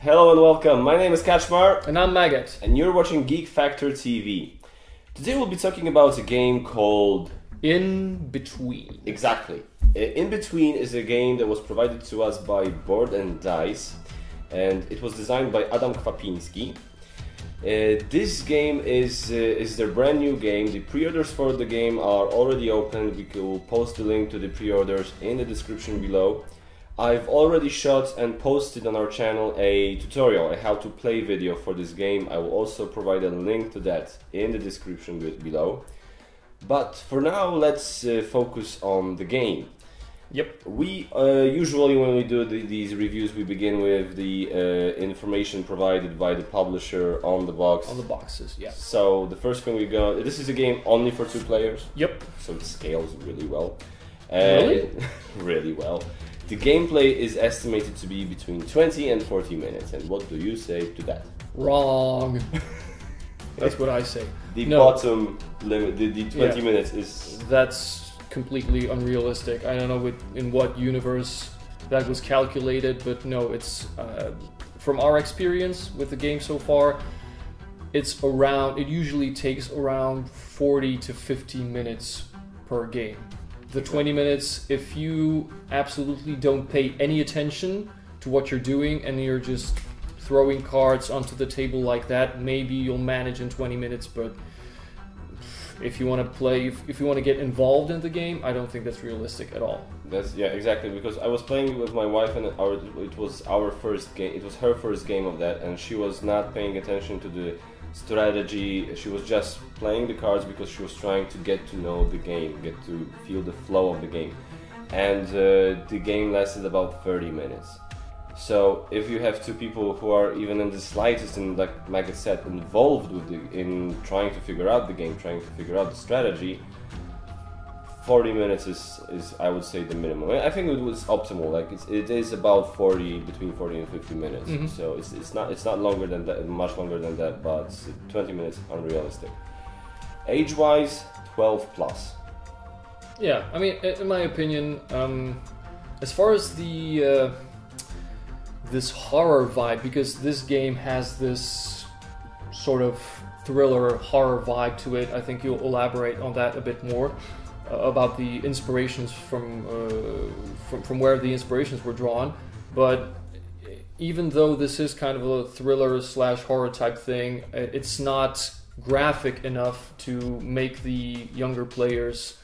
Hello and welcome, my name is Kaczmar. And I'm Maggot. And you're watching Geek Factor TV. Today we'll be talking about a game called INBETWEEN. Exactly. INBETWEEN is a game that was provided to us by Board and Dice, and it was designed by Adam Kwapiński. This game is their brand new game. The pre-orders for the game are already open. We will post the link to the pre-orders in the description below. I've already shot and posted on our channel a tutorial, a how to play video for this game. I will also provide a link to that in the description below. But for now, let's focus on the game. Yep. We usually, when we do these reviews, we begin with the information provided by the publisher on the box. On the boxes, yeah. So the first thing we go, this is a game only for 2 players. Yep. So it scales really well. Really? Really well. The gameplay is estimated to be between 20 and 40 minutes. And what do you say to that? Wrong. That's what I say. The bottom limit, the 20 minutes is... That's completely unrealistic. I don't know in what universe that was calculated, but no, it's from our experience with the game so far, it usually takes around 40 to 50 minutes per game. The 20 minutes, if you absolutely don't pay any attention to what you're doing and you're just throwing cards onto the table like that, maybe you'll manage in 20 minutes, but if you want to play, if you want to get involved in the game, I don't think that's realistic at all. Yeah, exactly, because I was playing with my wife and it was our first game, it was her first game of that, and she was not paying attention to the strategy. She was just playing the cards because she was trying to get to know the game, get to feel the flow of the game. And the game lasted about 30 minutes. So if you have 2 people who are even in the slightest, and like Maggot said, involved in trying to figure out the game, trying to figure out the strategy, 40 minutes is I would say the minimum. I think it was optimal. Like it is about between 40 and 50 minutes. Mm-hmm. So it's not longer than that, much longer than that, but 20 minutes unrealistic. Age-wise, 12 plus. Yeah, I mean, in my opinion, as far as the this horror vibe, because this game has this sort of thriller horror vibe to it, I think you'll elaborate on that a bit more. About the inspirations from where the inspirations were drawn, but even though this is kind of a thriller / horror type thing, it's not graphic enough to make the younger players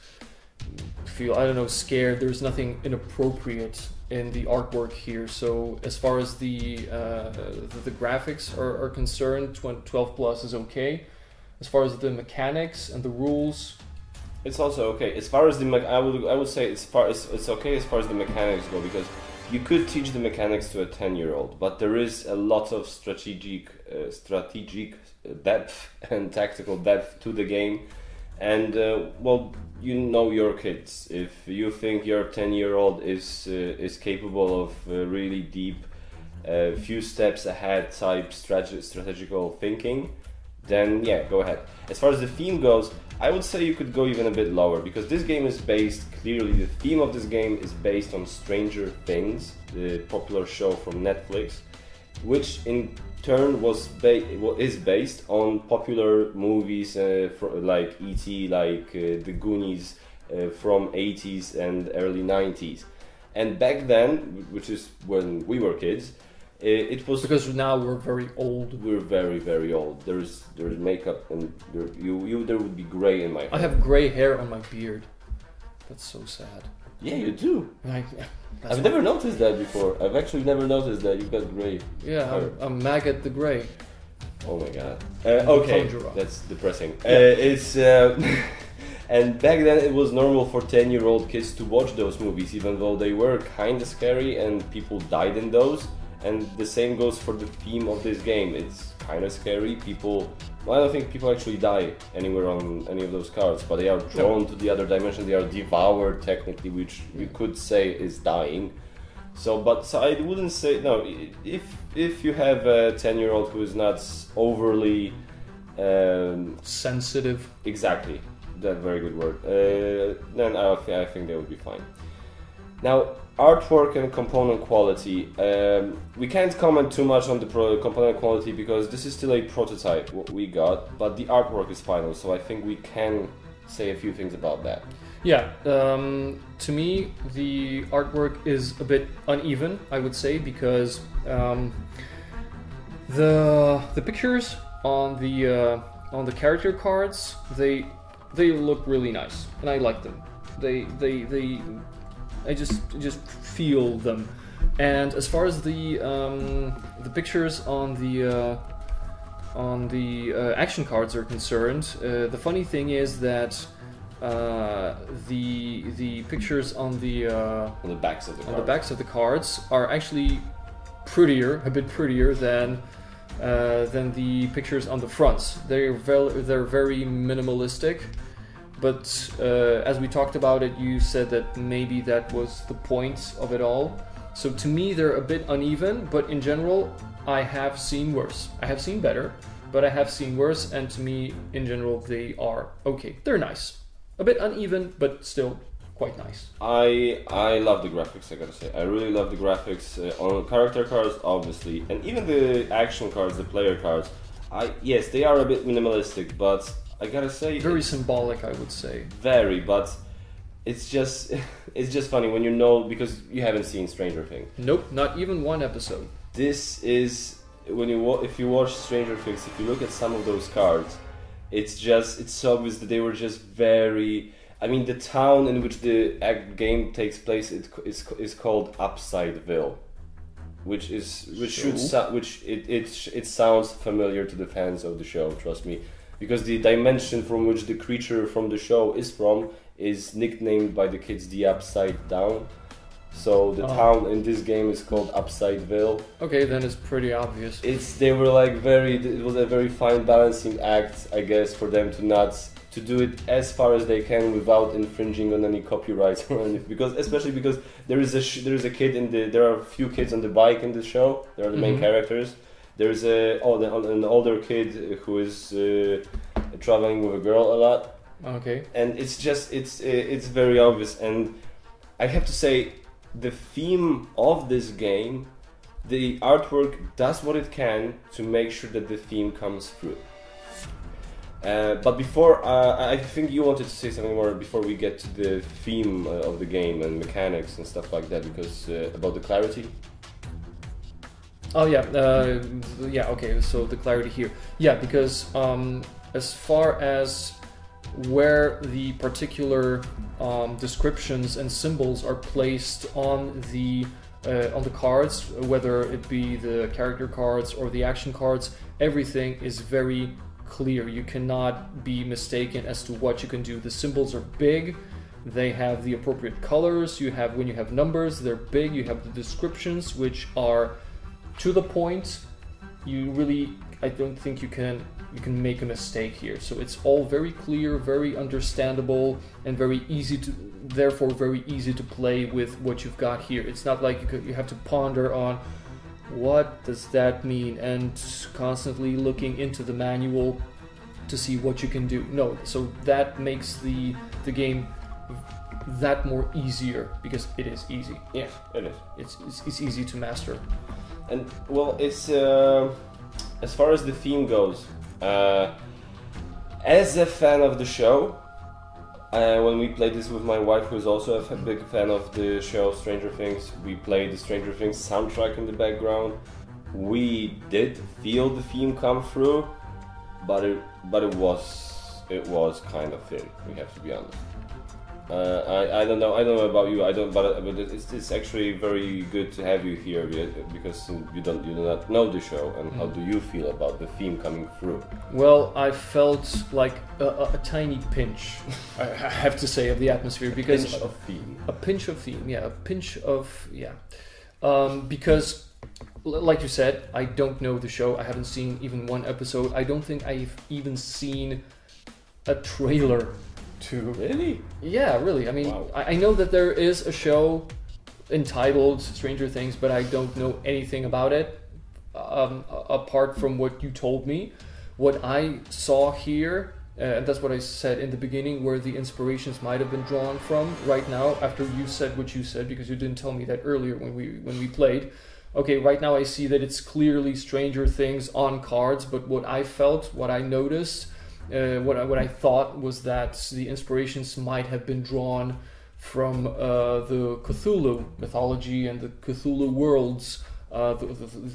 feel, I don't know, scared. There's nothing inappropriate in the artwork here. So as far as the graphics are concerned, 12 plus is okay. As far as the mechanics and the rules, it's also okay. As far as I would say it's okay as far as the mechanics go, because you could teach the mechanics to a 10-year-old, but there is a lot of strategic depth and tactical depth to the game, and well, you know your kids. If you think your 10-year-old is capable of really deep, few steps ahead type strategical thinking, then yeah, go ahead. As far as the theme goes, I would say you could go even a bit lower, because this game is clearly the theme of this game is based on Stranger Things, the popular show from Netflix, which in turn is based on popular movies like E.T., like The Goonies from 80s and early 90s. And back then, which is when we were kids, it was, because now we're very old. We're very, very old. There's makeup, and there would be gray in my hair. I have gray hair on my beard. That's so sad. Yeah, you do. I've never noticed that before. I've actually never noticed that you've got gray. Yeah, I'm Maggot the Grey. Oh my god. Okay, that's depressing. And back then it was normal for 10-year-old kids to watch those movies, even though they were kind of scary and people died in those. And the same goes for the theme of this game. It's kind of scary. I don't think people actually die anywhere on any of those cards, but they are drawn to the other dimension. They are devoured, technically, which you could say is dying. So I wouldn't say, no, if you have a 10-year-old who is not overly sensitive. Exactly, that very good word. Then I think they would be fine. Now, artwork and component quality. We can't comment too much on the component quality because this is still a prototype, what we got, but the artwork is final, so I think we can say a few things about that. Yeah, to me, the artwork is a bit uneven, I would say, because the pictures on the character cards, they look really nice, and I like them. I just feel them. And as far as the pictures on the action cards are concerned, the funny thing is that the pictures on the backs of the cards are actually a bit prettier than the pictures on the fronts. They're very minimalistic. But as we talked about it, you said that maybe that was the point of it all. So to me, they're a bit uneven, but in general, I have seen worse. I have seen better, but I have seen worse, and to me, in general, they are okay. They're nice. A bit uneven, but still quite nice. I love the graphics, I gotta say. I really love the graphics on character cards, obviously, and even the action cards, the player cards. Yes, they are a bit minimalistic, but I gotta say, very symbolic, I would say. Very, but it's just funny when you know, because you haven't seen Stranger Things. Nope, not even one episode. This is if you watch Stranger Things, if you look at some of those cards, it's so obvious that they were just very. I mean, the town in which the game takes place is called Upsideville, which sounds familiar to the fans of the show. Trust me. Because the dimension from which the creature from the show is from is nicknamed by the kids the Upside Down. So the town in this game is called Upsideville. Okay, then it's pretty obvious. They were like it was a very fine balancing act, I guess, for them to do it as far as they can without infringing on any copyrights or anything. Especially because there is a kid there are a few kids on the bike in the show. They are the main characters. There's an older kid who is traveling with a girl a lot. Okay. And it's very obvious. And I have to say, the theme of this game, the artwork does what it can to make sure that the theme comes through. But before, I think you wanted to say something more before we get to the theme of the game and mechanics and stuff like that, because about the clarity. Oh yeah, okay, so the clarity here. Yeah, because as far as where the particular descriptions and symbols are placed on the cards, whether it be the character cards or the action cards, everything is very clear. You cannot be mistaken as to what you can do. The symbols are big. They have the appropriate colors. When you have numbers, they're big. You have the descriptions, which are to the point. I don't think you can make a mistake here. So it's all very clear, very understandable, and very easy to play with what you've got here. It's not like you have to ponder on what does that mean and constantly looking into the manual to see what you can do. No, so that makes the game that more easier, because it is easy. Yeah, it is. It's easy to master. And well, it's as far as the theme goes, as a fan of the show, when we played this with my wife, who's also a big fan of the show Stranger Things, we played the Stranger Things soundtrack in the background. We did feel the theme come through, but it was kind of thin. We have to be honest. I don't know about you. But it's actually very good to have you here, because you do not know the show. And how do you feel about the theme coming through? Well, I felt like a tiny pinch, I have to say, of the atmosphere, because a pinch of theme, because, like you said, I don't know the show. I haven't seen even one episode. I don't think I've even seen a trailer. Really? Yeah, really. I mean, wow. I know that there is a show entitled Stranger Things, but I don't know anything about it apart from what you told me. What I saw here and that's what I said in the beginning, where the inspirations might have been drawn from. Right now, after you said what you said, because you didn't tell me that earlier when we played. Okay, right now I see that it's clearly Stranger Things on cards, but what I felt, what I noticed, what I thought was that the inspirations might have been drawn from the Cthulhu mythology and the Cthulhu worlds,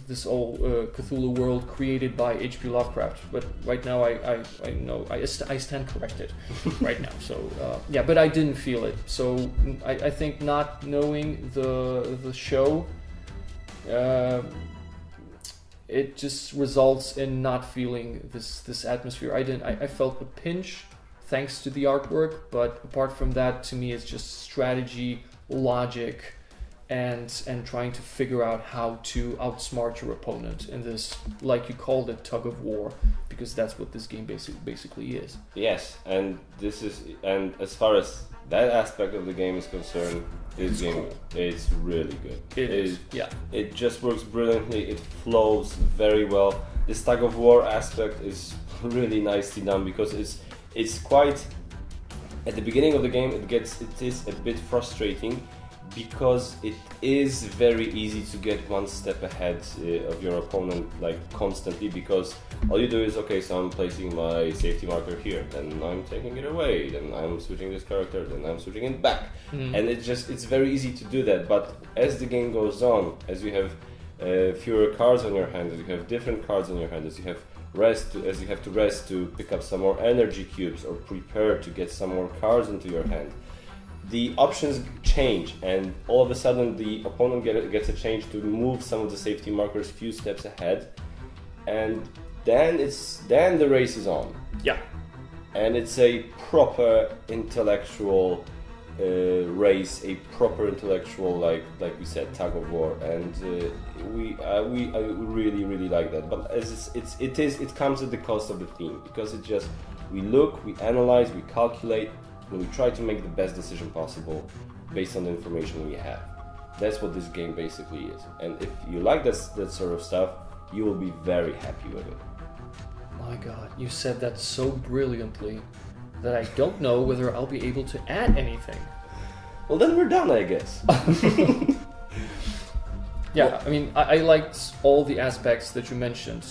this whole Cthulhu world created by H.P. Lovecraft. But right now I know I stand corrected right now. So yeah, but I didn't feel it. So I think not knowing the show, it just results in not feeling this atmosphere. I felt a pinch thanks to the artwork, but apart from that, to me, it's just strategy, logic, and trying to figure out how to outsmart your opponent in this, like you called it, tug of war, because that's what this game basically is. Yes, and as far as that aspect of the game is concerned, this game is really good. It is, yeah. It just works brilliantly. It flows very well. This tug of war aspect is really nicely done, because it's quite, at the beginning of the game it is a bit frustrating, because it is very easy to get one step ahead of your opponent, like constantly, because all you do is, okay, so I'm placing my safety marker here, then I'm taking it away, then I'm switching this character, then I'm switching it back, and it's very easy to do that. But as the game goes on, as you have fewer cards on your hand, as you have different cards on your hand, as you have to rest to pick up some more energy cubes or prepare to get some more cards into your hand, the options change, and all of a sudden the opponent gets a chance to move some of the safety markers a few steps ahead, and then the race is on. Yeah. And it's a proper intellectual race, a proper intellectual, like we said, tug of war, and I really like that. But as it comes at the cost of the theme, because it just, we look, we analyze, we calculate, and we try to make the best decision possible based on the information we have. That's what this game basically is. And if you like that sort of stuff, you will be very happy with it. My God, you said that so brilliantly that I don't know whether I'll be able to add anything. Well, then we're done, I guess. Yeah, well, I mean, I liked all the aspects that you mentioned.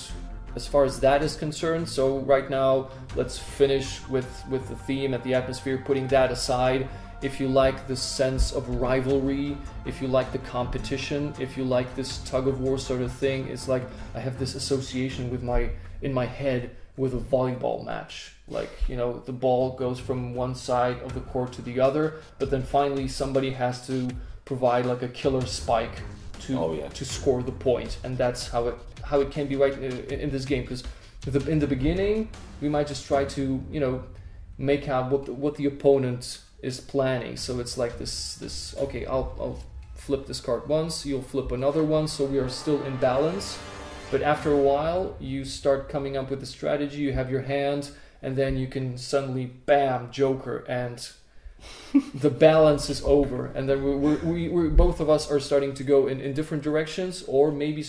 As far as that is concerned, so right now, let's finish with the theme and the atmosphere, putting that aside. If you like the sense of rivalry, if you like the competition, if you like this tug of war sort of thing, it's like I have this association in my head with a volleyball match. Like, you know, the ball goes from one side of the court to the other, but then finally somebody has to provide like a killer spike to score the point, and that's how it can be right in this game. Because in the beginning, we might just try to, you know, make out what the opponent is planning. So it's like this. Okay, I'll flip this card once, you'll flip another one, so we are still in balance. But after a while, you start coming up with a strategy. You have your hand, and then you can suddenly, bam, Joker, and the balance is over. And then we're both of us are starting to go in different directions, or maybe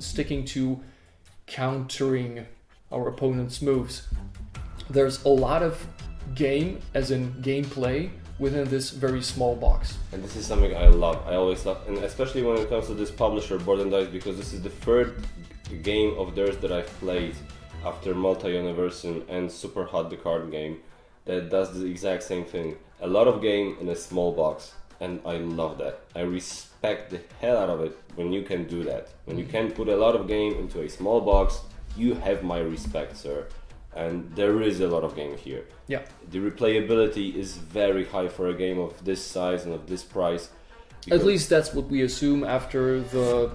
sticking to countering our opponent's moves. There's a lot of game, as in gameplay, within this very small box. And this is something I love. I always love, and especially when it comes to this publisher, Board & Dice, because this is the third game of theirs that I've played after Multi-Universum and Super Hot, the card game, that does the exact same thing. A lot of game in a small box, and I love that. I respect the hell out of it when you can do that. When you can put a lot of game into a small box, you have my respect, sir. And there is a lot of game here. Yeah. The replayability is very high for a game of this size and of this price. At least that's what we assume after the...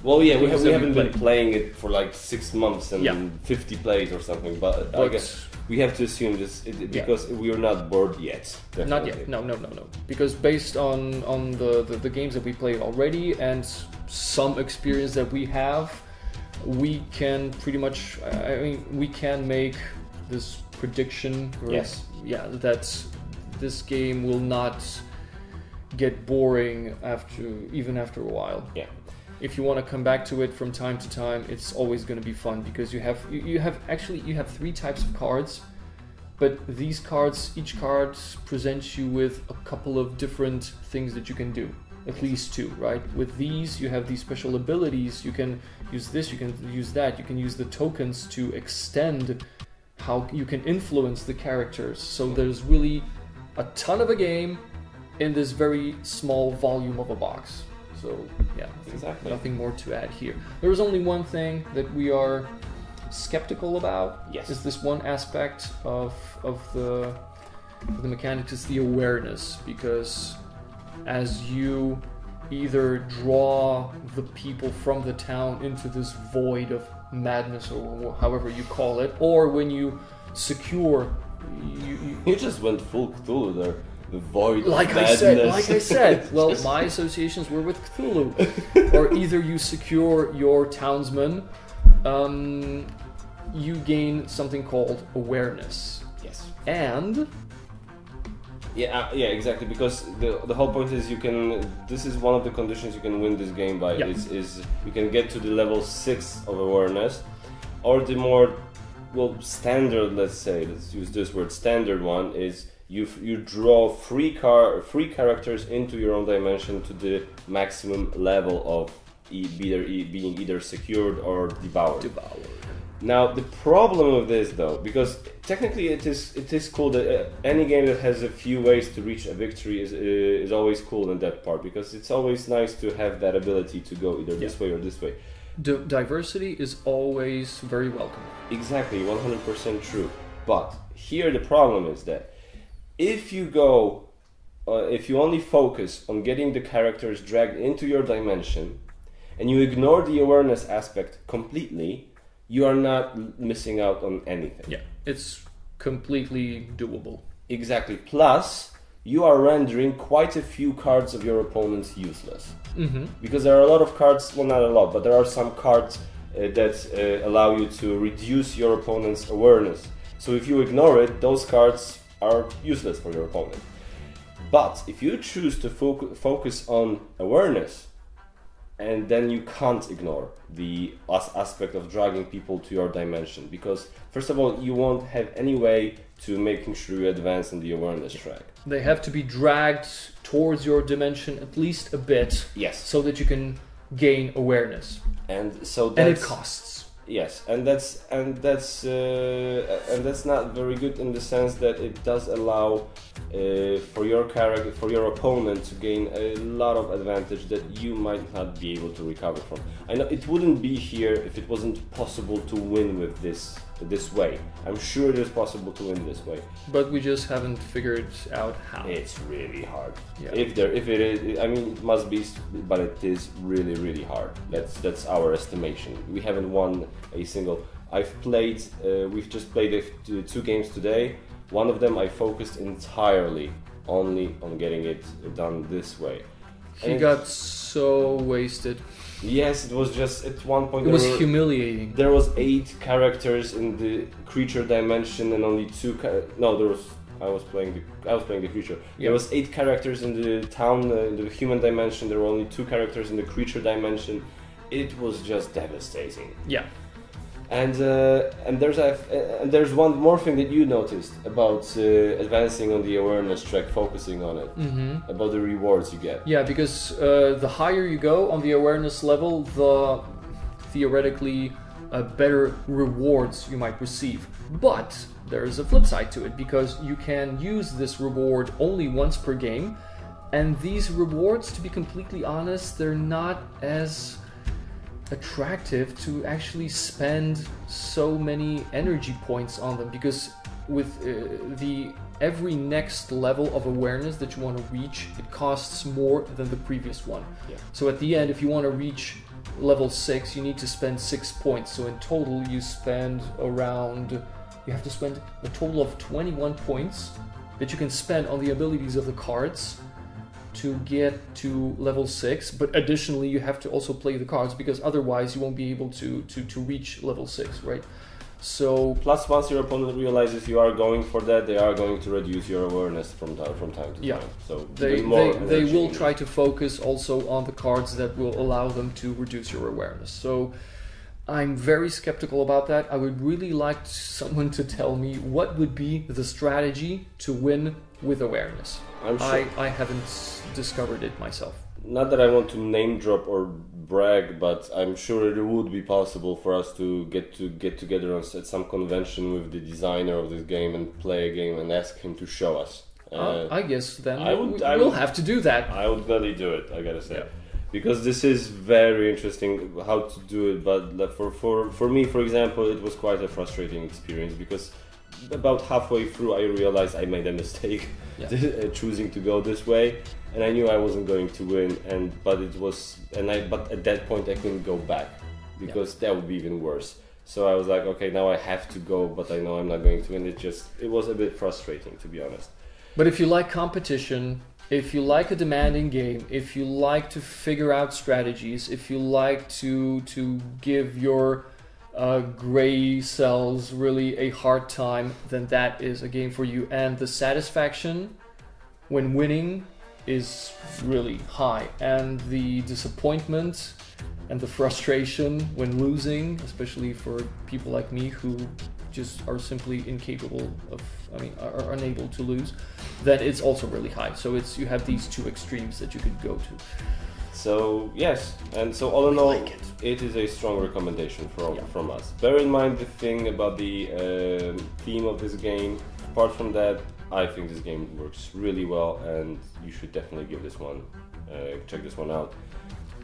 Well, yeah, we haven't been playing it for like 6 months and 50 plays or something, but I guess we have to assume this because we are not bored yet. Definitely. Not yet, no. Because based on the games that we played already and some experience that we have, we can pretty much, we can make this prediction. Yes. Yeah, that this game will not get boring even after a while. Yeah. if you want to come back to it from time to time, it's always going to be fun because you have 3 types of cards, but these cards, each card presents you with a couple of different things that you can do, at least 2, right? With these, you have these special abilities. You can use this, you can use that, you can use the tokens to extend how you can influence the characters. So there's really a ton of a game in this very small volume of a box. So yeah, exactly. Nothing more to add here. There is only one thing that we are skeptical about. Yes. Is this one aspect of the mechanics, is the awareness, because as you either draw the people from the town into this void of madness, or however you call it, or when you secure, you just went full Cthulhu there. The void like of madness. Like I said, well, my associations were with Cthulhu. Or either you secure your townsmen, you gain something called awareness. Yes. And yeah, exactly. Because the whole point is you can. This is one of the conditions you can win this game by. Yeah. Is you can get to the level 6 of awareness, or the more standard. Let's use this word. Standard one is you draw free characters into your own dimension to the maximum level of being either secured or devoured. Now the problem with this, though, because technically it is cool that any game that has a few ways to reach a victory is always cool in that part, because it's always nice to have that ability to go either this way or this way. Diversity is always very welcome. Exactly, 100% true. But here the problem is that if you only focus on getting the characters dragged into your dimension, and you ignore the awareness aspect completely, you are not missing out on anything. Yeah, it's completely doable. Exactly. Plus, you are rendering quite a few cards of your opponents useless. Mm-hmm. Because there are a lot of cards, well, not a lot, but there are some cards that allow you to reduce your opponent's awareness. So if you ignore it, those cards are useless for your opponent. But if you choose to focus on awareness, and then you can't ignore the aspect of dragging people to your dimension, because first of all, you won't have any way to making sure you advance in the awareness track. They have to be dragged towards your dimension at least a bit, yes, so that you can gain awareness. And so and it costs. Yes, and that's not very good in the sense that it does allow for your opponent to gain a lot of advantage that you might not be able to recover from. I know it wouldn't be here if it wasn't possible to win with this way. I'm sure it is possible to win this way, but we just haven't figured out how. It's really hard. Yeah. If it is, I mean, it must be, but it is really, really hard. That's our estimation. We haven't won a single. We've just played 2 games today. One of them I focused entirely only on getting it done this way. He got so wasted. Yes, it was just at one point. It was humiliating. There was 8 characters in the creature dimension and only 2. I was playing the creature. Yeah. There was 8 characters in the town, in the human dimension. There were only 2 characters in the creature dimension. It was just devastating. Yeah. And there's one more thing that you noticed about advancing on the awareness track, focusing on it, about the rewards you get. Yeah, because the higher you go on the awareness level, the theoretically better rewards you might receive. But there is a flip side to it, because you can use this reward only once per game, and these rewards, to be completely honest, they're not as attractive to actually spend so many energy points on them, because with every next level of awareness that you want to reach, it costs more than the previous one. Yeah. So at the end, if you want to reach level 6, you need to spend 6 points. So in total, you have to spend a total of 21 points that you can spend on the abilities of the cards to get to level 6, but additionally you have to also play the cards, because otherwise you won't be able to reach level 6, right? So plus, once your opponent realizes you are going for that, they are going to reduce your awareness from time to time. So they will try to focus also on the cards that will allow them to reduce your awareness. So I'm very skeptical about that. I would really like someone to tell me what would be the strategy to win with awareness. I'm sure. I haven't discovered it myself. Not that I want to name drop or brag, but I'm sure it would be possible for us to get together at some convention with the designer of this game and play a game and ask him to show us. I guess then we'll have to do that. I would gladly do it, I gotta say. Yeah. Because this is very interesting how to do it, but for me, for example, it was quite a frustrating experience because about halfway through I realized I made a mistake choosing to go this way, and I knew I wasn't going to win, but at that point I couldn't go back because that would be even worse. So I was like, okay, now I have to go, but I know I'm not going to win. It was a bit frustrating, to be honest. But if you like competition, if you like a demanding game, if you like to figure out strategies, if you like to give your gray cells really a hard time, then that is a game for you. And the satisfaction when winning is really high, and the disappointment and the frustration when losing, especially for people like me who just are simply incapable of, are unable to lose, then it's also really high. So you have these two extremes that you could go to. So yes, and so all in all, it is a strong recommendation from us. Bear in mind the thing about the theme of this game. Apart from that, I think this game works really well, and you should definitely give this one, check this one out.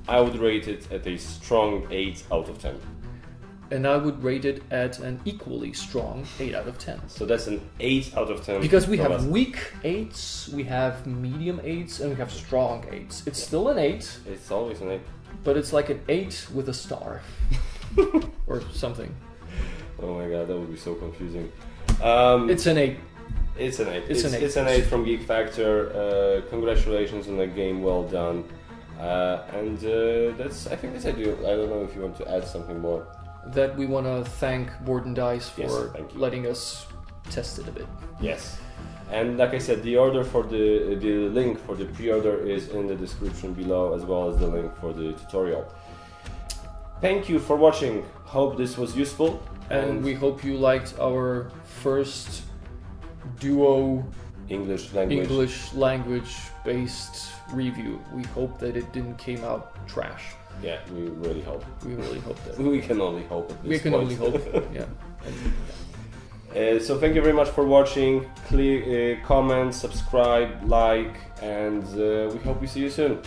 I would rate it at a strong 8 out of 10. And I would rate it at an equally strong 8 out of 10. So that's an 8 out of 10. Because we have weak 8s, we have medium 8s, and we have strong 8s. It's still an 8. It's always an 8. But it's like an 8 with a star. Or something. Oh my god, that would be so confusing. It's an 8. It's an 8. It's an 8 from Geek Factor. Congratulations on the game, well done. I think that's ideal. I don't know if you want to add something more. That we want to thank Board and Dice for letting us test it a bit. Yes. And like I said, the order for the link for the pre-order is in the description below, as well as the link for the tutorial. Thank you for watching. Hope this was useful. And we hope you liked our first duo English language based review. We hope that it didn't came out trash. Yeah, we really hope. We really hope that. We can only hope at this point. Only hope, yeah. So thank you very much for watching. Comment, subscribe, like, and we hope we see you soon.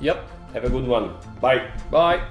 Yep. Have a good one. Bye. Bye.